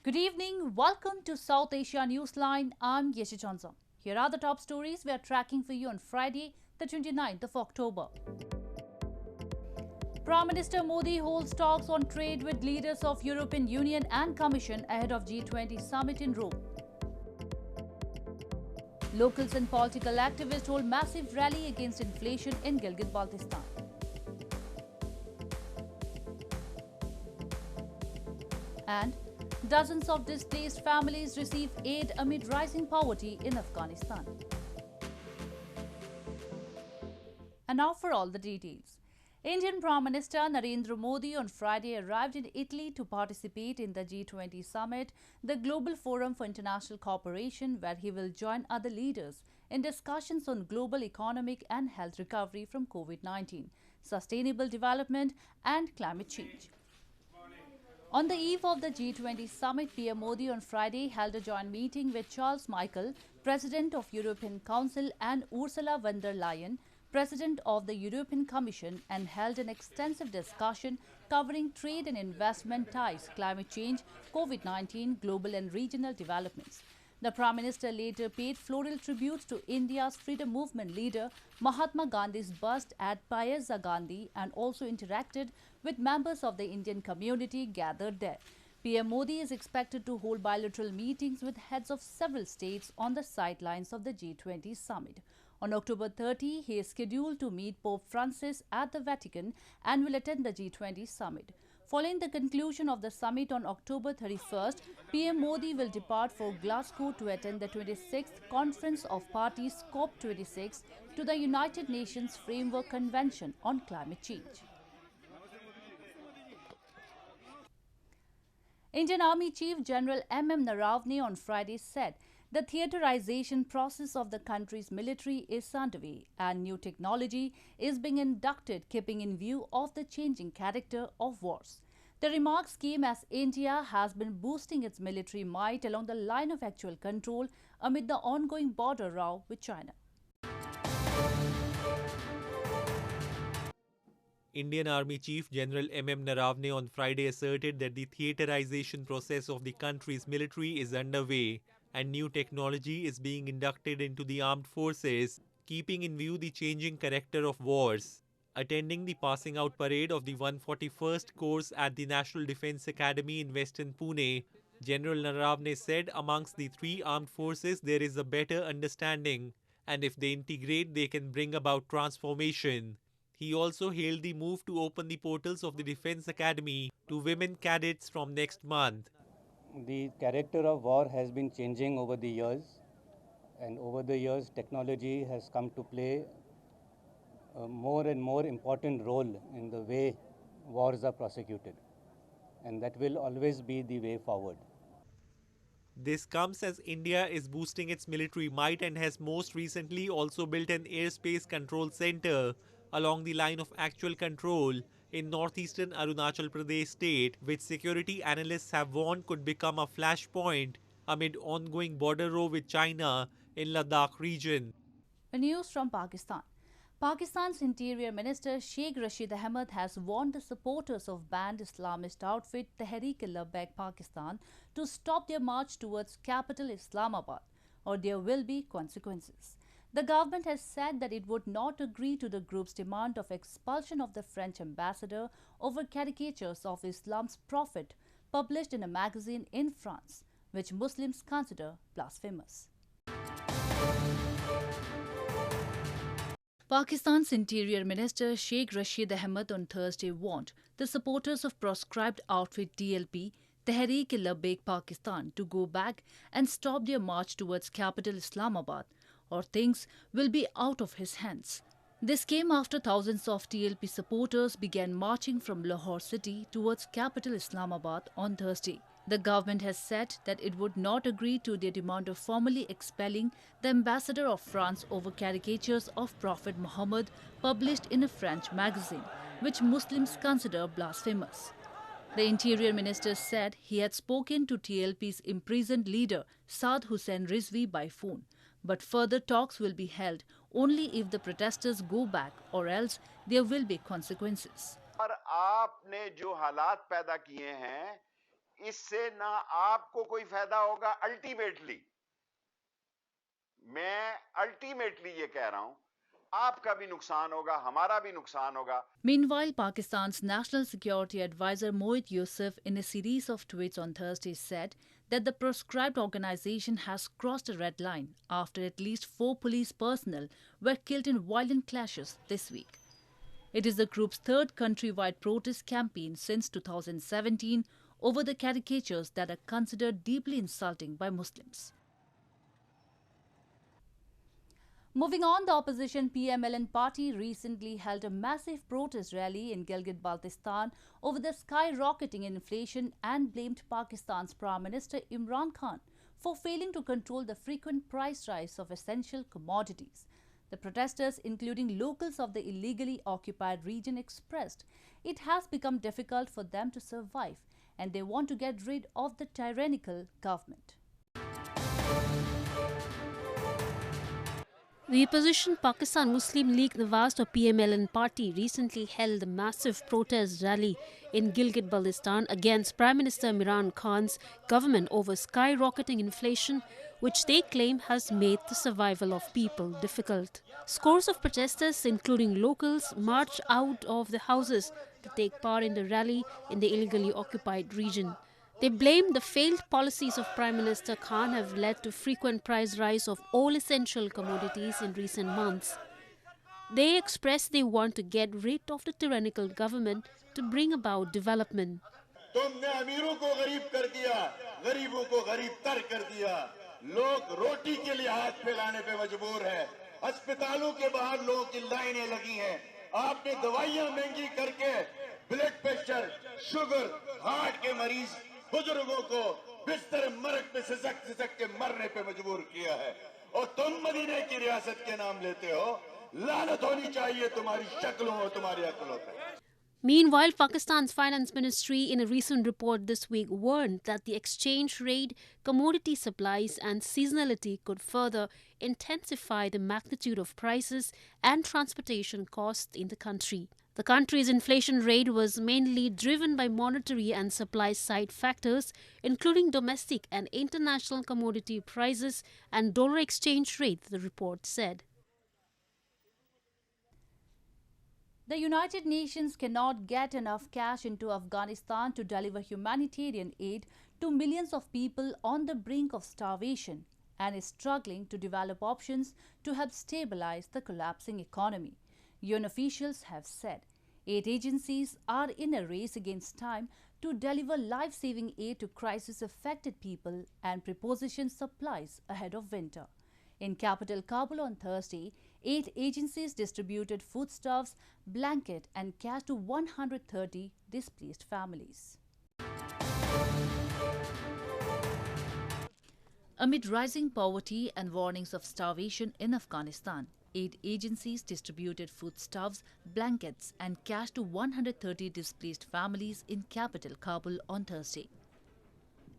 Good evening. Welcome to South Asia Newsline. I'm Yeshi Johnson. Here are the top stories we are tracking for you on Friday, the 29th of October. Prime Minister Modi holds talks on trade with leaders of European Union and Commission ahead of G20 Summit in Rome. Locals and political activists hold massive rally against inflation in Gilgit Baltistan. And dozens of displaced families receive aid amid rising poverty in Afghanistan. And now for all the details. Indian Prime Minister Narendra Modi on Friday arrived in Italy to participate in the G20 Summit, the global forum for international cooperation, where he will join other leaders in discussions on global economic and health recovery from COVID-19, sustainable development and climate change. On the eve of the G20 Summit, PM Modi on Friday held a joint meeting with Charles Michel, President of European Council, and Ursula von der Leyen, President of the European Commission, and held an extensive discussion covering trade and investment ties, climate change, COVID-19, global and regional developments. The Prime Minister later paid floral tribute to India's freedom movement leader Mahatma Gandhi's bust at Piazza Gandhi and also interacted with members of the Indian community gathered there. PM Modi is expected to hold bilateral meetings with heads of several states on the sidelines of the G20 Summit. On October 30, he is scheduled to meet Pope Francis at the Vatican and will attend the G20 Summit. Following the conclusion of the summit on October 31st, PM Modi will depart for Glasgow to attend the 26th Conference of Parties COP26 to the United Nations Framework Convention on Climate Change. Indian Army Chief General Naravane on Friday said the theaterisation process of the country's military is underway and new technology is being inducted, keeping in view of the changing character of wars. The remarks came as India has been boosting its military might along the line of actual control amid the ongoing border row with China. Indian Army Chief General Naravane on Friday asserted that the theaterization process of the country's military is underway and new technology is being inducted into the armed forces, keeping in view the changing character of wars. Attending the passing out parade of the 141st course at the National Defence Academy in Western Pune, General Naravane said amongst the three armed forces there is a better understanding, and if they integrate they can bring about transformation. He also hailed the move to open the portals of the Defence Academy to women cadets from next month. The character of war has been changing over the years, and over the years technology has come to play a more and more important role in the way wars are prosecuted, and that will always be the way forward. This comes as India is boosting its military might and has most recently also built an airspace control center along the line of actual control in northeastern Arunachal Pradesh state, which security analysts have warned could become a flashpoint amid ongoing border row with China in Ladakh region. News from Pakistan. Pakistan's Interior Minister Sheikh Rashid Ahmed has warned the supporters of banned Islamist outfit Tehreek-i-Labbaik Pakistan to stop their march towards capital Islamabad, or there will be consequences. The government has said that it would not agree to the group's demand of expulsion of the French ambassador over caricatures of Islam's prophet published in a magazine in France, which Muslims consider blasphemous. Pakistan's Interior Minister Sheikh Rashid Ahmed on Thursday warned the supporters of proscribed outfit TLP, Tehreek-i-Labbaik Pakistan, to go back and stop their march towards capital Islamabad, or things will be out of his hands. This came after thousands of TLP supporters began marching from Lahore city towards capital Islamabad on Thursday. The government has said that it would not agree to their demand of formally expelling the ambassador of France over caricatures of Prophet Muhammad published in a French magazine, which Muslims consider blasphemous. The Interior Minister said he had spoken to TLP's imprisoned leader Saad Hussain Rizvi by phone, but further talks will be held only if the protesters go back, or else there will be consequences. और आपने जो हालात पैदा किए हैं इससे ना आपको कोई फायदा होगा अल्टीमेटली, मैं अल्टीमेटली ये कह रहा हूं, आपका भी नुकसान होगा, हमारा भी नुकसान होगा. Meanwhile, Pakistan's National Security Advisor Moeed Yusuf, in a series of tweets on Thursday, said that the proscribed organization has crossed a red line after at least 4 police personnel were killed in violent clashes this week. It is the group's third countrywide protest campaign since 2017 over the caricatures that are considered deeply insulting by Muslims. Moving on, the opposition PML-N party recently held a massive protest rally in Gilgit Baltistan over the skyrocketing inflation and blamed Pakistan's Prime Minister Imran for failing to control the frequent price rise of essential commodities. The protesters, including locals of the illegally occupied region, expressed it has become difficult for them to survive and they want to get rid of the tyrannical government. The opposition Pakistan Muslim League Nawaz or PML-N party recently held a massive protest rally in Gilgit Baltistan against Prime Minister Imran Khan's government over skyrocketing inflation, which they claim has made the survival of people difficult. Scores of protesters, including locals, marched out of the houses to take part in the rally in the illegally occupied region. They blamed the failed policies of Prime Minister Khan have led to frequent price rise of all essential commodities in recent months. They expressed they want to get rid of the tyrannical government to bring about development. तुमने अमीरों को गरीब कर दिया, गरीबों को गरीब तर कर दिया. लोग रोटी के लिए हाथ फैलाने पे मजबूर हैं. अस्पतालों के बाहर लोगों की लाइनें लगी हैं. आपने दवाइयां महंगी करके ब्लड प्रेशर, शुगर, हार्ट के मरीज, बुजुर्गों को बिस्तर मरक पे सिसक के मरने पे मजबूर किया है. और तुम मदीने की रियासत के नाम लेते हो. लानत होनी चाहिए तुम्हारी शक्लों और तुम्हारी अक्लों पे. Meanwhile, Pakistan's Finance Ministry in a recent report this week warned that the exchange rate, commodity supplies and seasonality could further intensify the magnitude of prices and transportation costs in the country. The country's inflation rate was mainly driven by monetary and supply side factors, including domestic and international commodity prices and dollar exchange rate, the report said. The United Nations cannot get enough cash into Afghanistan to deliver humanitarian aid to millions of people on the brink of starvation and is struggling to develop options to help stabilize the collapsing economy. UN officials have said 8 agencies are in a race against time to deliver life-saving aid to crisis-affected people and preposition supplies ahead of winter. In capital Kabul on Thursday, 8 agencies distributed foodstuffs, blanket and cash to 130 displaced families. Amid rising poverty and warnings of starvation in Afghanistan, 8 agencies distributed foodstuffs, blankets and cash to 130 displaced families in capital Kabul on Thursday.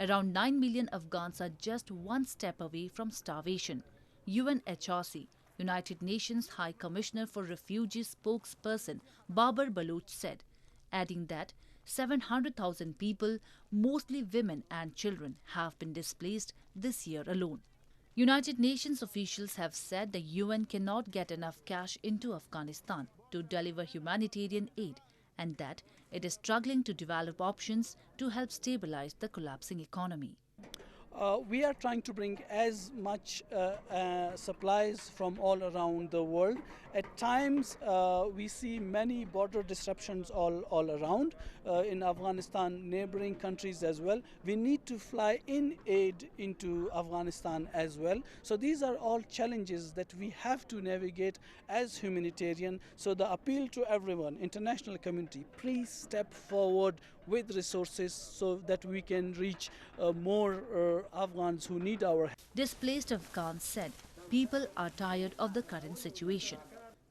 Around 9 million Afghans are just one step away from starvation. UNHRC, United Nations High Commissioner for Refugees spokesperson Babar Baloch said, adding that 700,000 people, mostly women and children, have been displaced this year alone. United Nations officials have said the UN cannot get enough cash into Afghanistan to deliver humanitarian aid and that it is struggling to develop options to help stabilize the collapsing economy. We are trying to bring as much supplies from all around the world. At times, we see many border disruptions all around in Afghanistan, neighboring countries as well. We need to fly in aid into Afghanistan as well. So these are all challenges that we have to navigate as humanitarian. So the appeal to everyone, international community, please step forward with resources so that we can reach more Afghans who need our help. Displaced Afghans said people are tired of the current situation.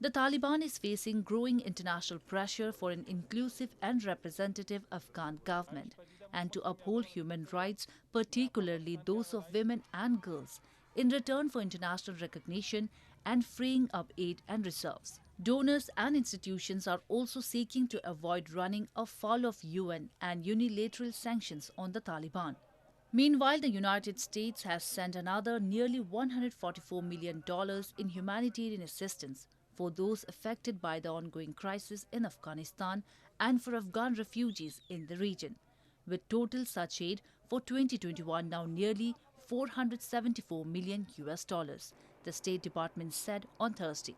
The Taliban is facing growing international pressure for an inclusive and representative Afghan government and to uphold human rights, particularly those of women and girls, in return for international recognition and freeing up aid and reserves. Donors and institutions are also seeking to avoid running afoul of UN and unilateral sanctions on the Taliban. Meanwhile, the United States has sent another nearly $144 million in humanitarian assistance for those affected by the ongoing crisis in Afghanistan and for Afghan refugees in the region, with total such aid for 2021 now nearly $474 million, the State Department said on Thursday.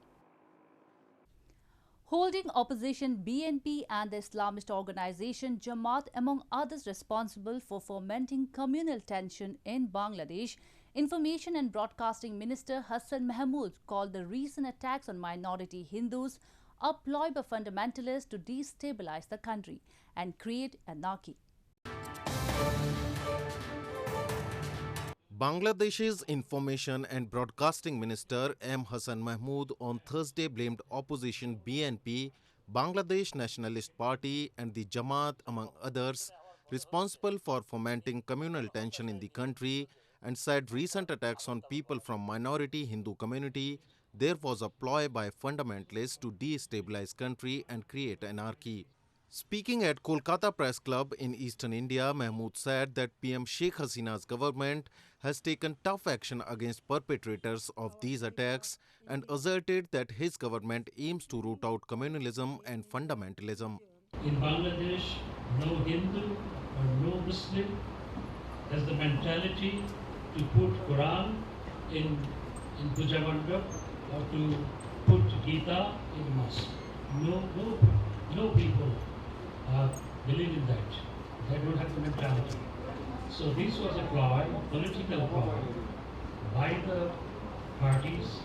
Holding Opposition BNP and the Islamist organization Jamaat among others responsible for fomenting communal tension in Bangladesh, Information and Broadcasting Minister Hasan Mahmud called the recent attacks on minority Hindus a ploy by fundamentalists to destabilize the country and create anarchy. Bangladesh's Information and Broadcasting Minister M. Hasan Mahmud on Thursday blamed opposition BNP, Bangladesh Nationalist Party and the Jamaat among others responsible for fomenting communal tension in the country and said recent attacks on people from minority Hindu community there was a ploy by fundamentalists to destabilize country and create anarchy. Speaking at Kolkata Press Club in eastern India, Mahmud said that PM Sheikh Hasina's government has taken tough action against perpetrators of these attacks and asserted that his government aims to root out communalism and fundamentalism. In Bangladesh, no Hindu or no Muslim has the mentality to put Quran in Puja Mandap or to put Gita in mosque. No people believe in that. They don't have the mentality. So this was a ploy, political ploy, by the parties,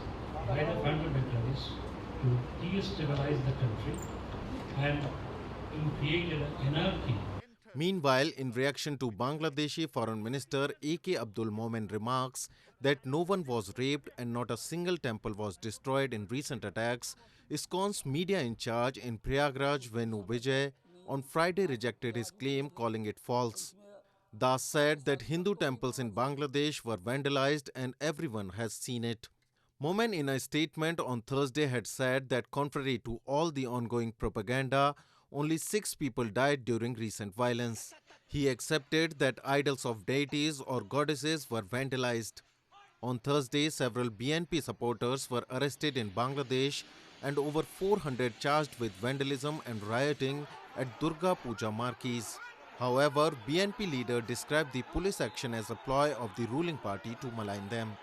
by the fundamentalists to destabilize the country and create an anarchy. Meanwhile, in reaction to Bangladeshi Foreign Minister A.K. Abdul Momen remarks that no one was raped and not a single temple was destroyed in recent attacks, ISKCON's media in charge in Prayagraj Venu Vijay on Friday rejected his claim, calling it false. Das said that Hindu temples in Bangladesh were vandalized and everyone has seen it. Momen in a statement on Thursday had said that contrary to all the ongoing propaganda, only 6 people died during recent violence. He accepted that idols of deities or goddesses were vandalized. On Thursday, several BNP supporters were arrested in Bangladesh and over 400 charged with vandalism and rioting at Durga Puja marquees. However, BNP leader described the police action as a ploy of the ruling party to malign them.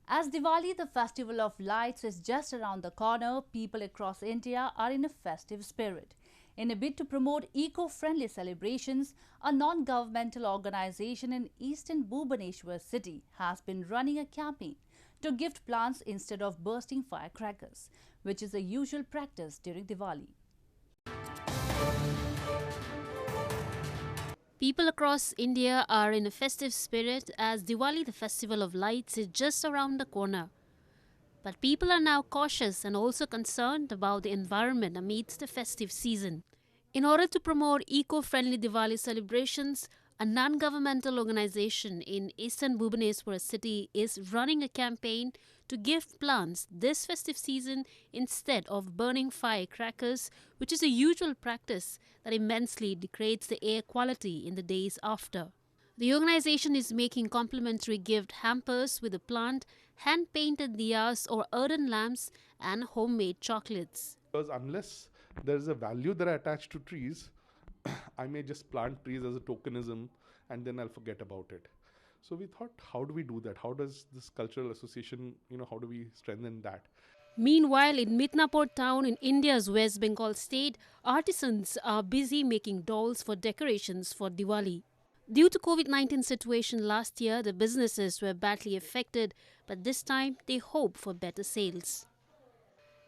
As Diwali, the festival of lights, is just around the corner, people across India are in a festive spirit. In a bid to promote eco-friendly celebrations, a non-governmental organization in eastern Bhubaneswar city has been running a campaign to gift plants instead of bursting firecrackers, which is a usual practice during Diwali. People across India are in a festive spirit as Diwali, the festival of lights, is just around the corner. But people are now cautious and also concerned about the environment amidst the festive season. In order to promote eco-friendly Diwali celebrations, a non-governmental organization in eastern Bhubaneswar city is running a campaign to gift plants this festive season instead of burning firecrackers, which is a usual practice that immensely degrades the air quality in the days after. The organization is making complimentary gift hampers with a plant, hand-painted diyas or earthen lamps and homemade chocolates. Because unless there is a value that I attach to trees, I may just plant trees as a tokenism and then I'll forget about it. So we thought, how do we do that? How does this cultural association, how do we strengthen that? Meanwhile, in Midnapur town in India's West Bengal state, artisans are busy making dolls for decorations for Diwali. Due to COVID-19 situation last year, the businesses were badly affected, but this time they hope for better sales.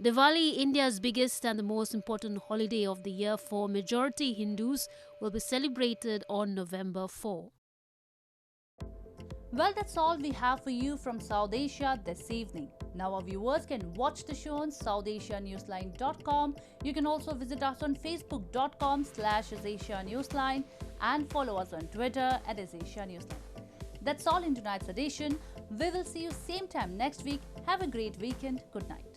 Diwali, India's biggest and the most important holiday of the year for majority Hindus, will be celebrated on November 4. Well, that's all we have for you from South Asia this evening. Now our viewers can watch the show on SouthAsiaNewsline.com. You can also visit us on Facebook.com/AsAsiaNewsline and follow us on Twitter @AsAsiaNewsline. That's all in tonight's edition. We will see you same time next week. Have a great weekend. Good night.